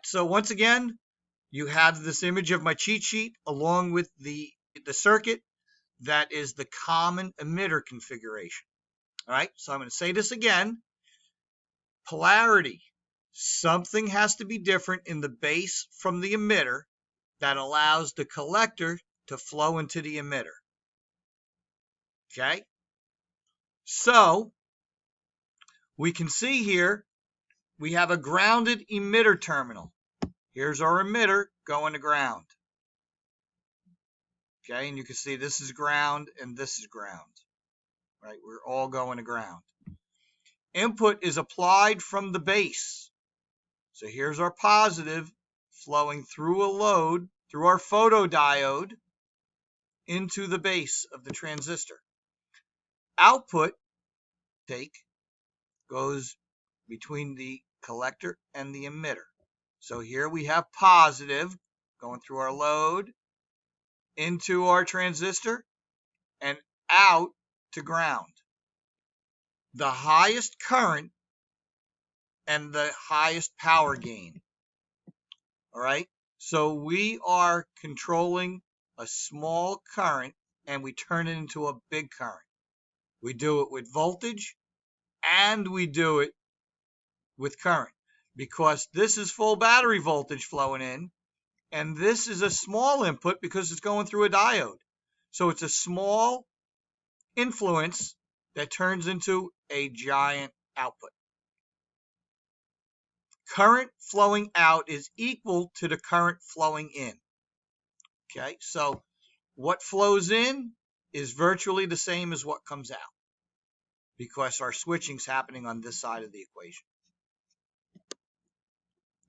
so once again, you have this image of my cheat sheet along with the circuit that is the common emitter configuration. All right, so I'm going to say this again. Polarity. Something has to be different in the base from the emitter that allows the collector to flow into the emitter. Okay? So, we can see here, we have a grounded emitter terminal. Here's our emitter going to ground. Okay, and you can see this is ground and this is ground. Right, we're all going to ground. Input is applied from the base. So here's our positive flowing through a load, through our photodiode, into the base of the transistor. Output, goes between the collector and the emitter. So here we have positive going through our load, into our transistor, and out to ground. The highest current and the highest power gain. All right, so we are controlling a small current and we turn it into a big current. We do it with voltage and we do it with current because this is full battery voltage flowing in and this is a small input because it's going through a diode. So it's a small influence that turns into a giant output. Current flowing out is equal to the current flowing in. Okay, so what flows in is virtually the same as what comes out because our switching is happening on this side of the equation.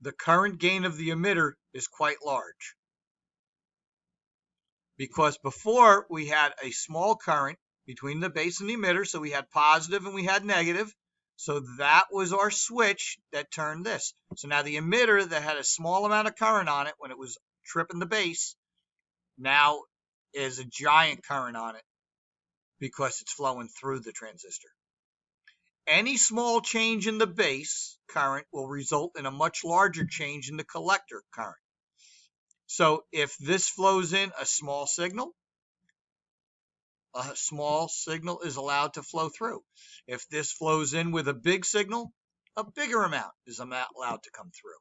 The current gain of the emitter is quite large because before we had a small current between the base and the emitter, so we had positive and we had negative. So that was our switch that turned this. So now the emitter that had a small amount of current on it when it was tripping the base now is a giant current on it because it's flowing through the transistor. Any small change in the base current will result in a much larger change in the collector current. So if this flows in a small signal is allowed to flow through. If this flows in with a big signal, a bigger amount is allowed to come through.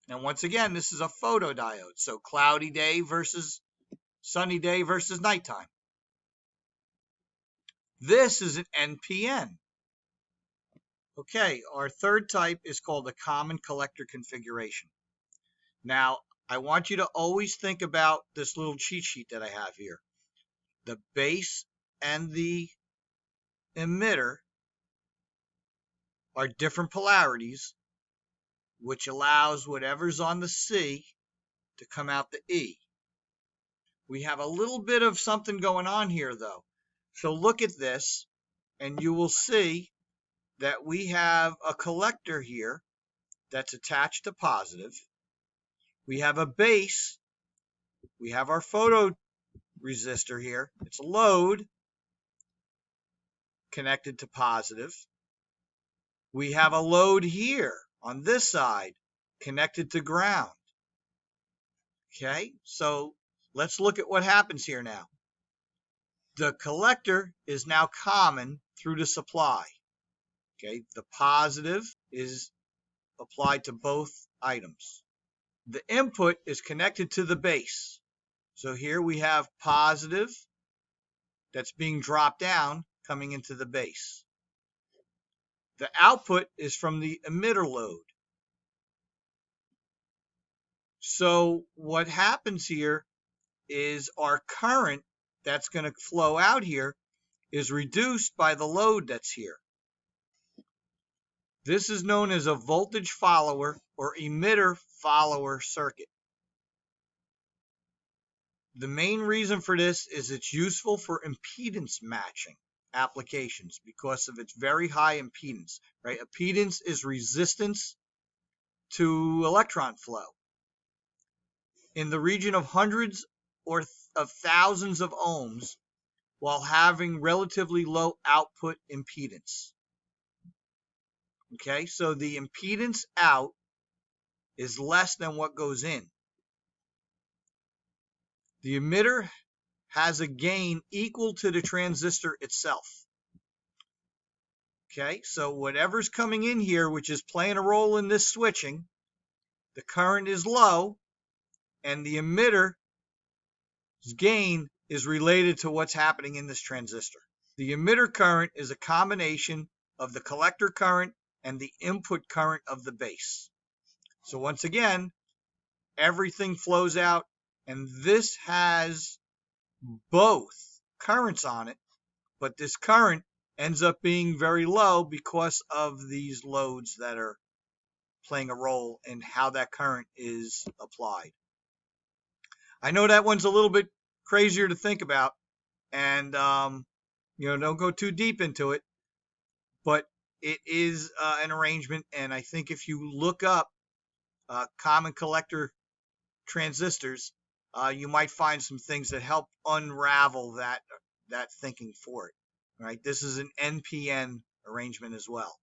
And once again, this is a photodiode, so cloudy day versus sunny day versus nighttime. This is an NPN. Okay, our third type is called a common collector configuration. Now, I want you to always think about this little cheat sheet that I have here. The base and the emitter are different polarities, which allows whatever's on the C to come out the E. We have a little bit of something going on here, though. So look at this, and you will see that we have a collector here that's attached to positive. We have a base. We have our photoresistor here. It's a load connected to positive. We have a load here on this side connected to ground. Okay, so let's look at what happens here now. The collector is now common through the supply. Okay, the positive is applied to both items. The input is connected to the base. So here we have positive that's being dropped down coming into the base. The output is from the emitter load. So what happens here is our current that's going to flow out here is reduced by the load that's here. This is known as a voltage follower or emitter follower circuit. The main reason for this is it's useful for impedance matching applications because of its very high impedance, right? Impedance is resistance to electron flow. In the region of hundreds or of thousands of ohms while having relatively low output impedance. Okay, so the impedance out is less than what goes in. The emitter has a gain equal to the transistor itself. Okay, so whatever's coming in here, which is playing a role in this switching, the current is low, and the emitter's gain is related to what's happening in this transistor. The emitter current is a combination of the collector current and the input current of the base. So once again, everything flows out, and this has both currents on it, but this current ends up being very low because of these loads that are playing a role in how that current is applied. I know that one's a little bit crazier to think about, and don't go too deep into it, but it is an arrangement, and I think if you look up common collector transistors, you might find some things that help unravel that thinking for it. Right? This is an NPN arrangement as well.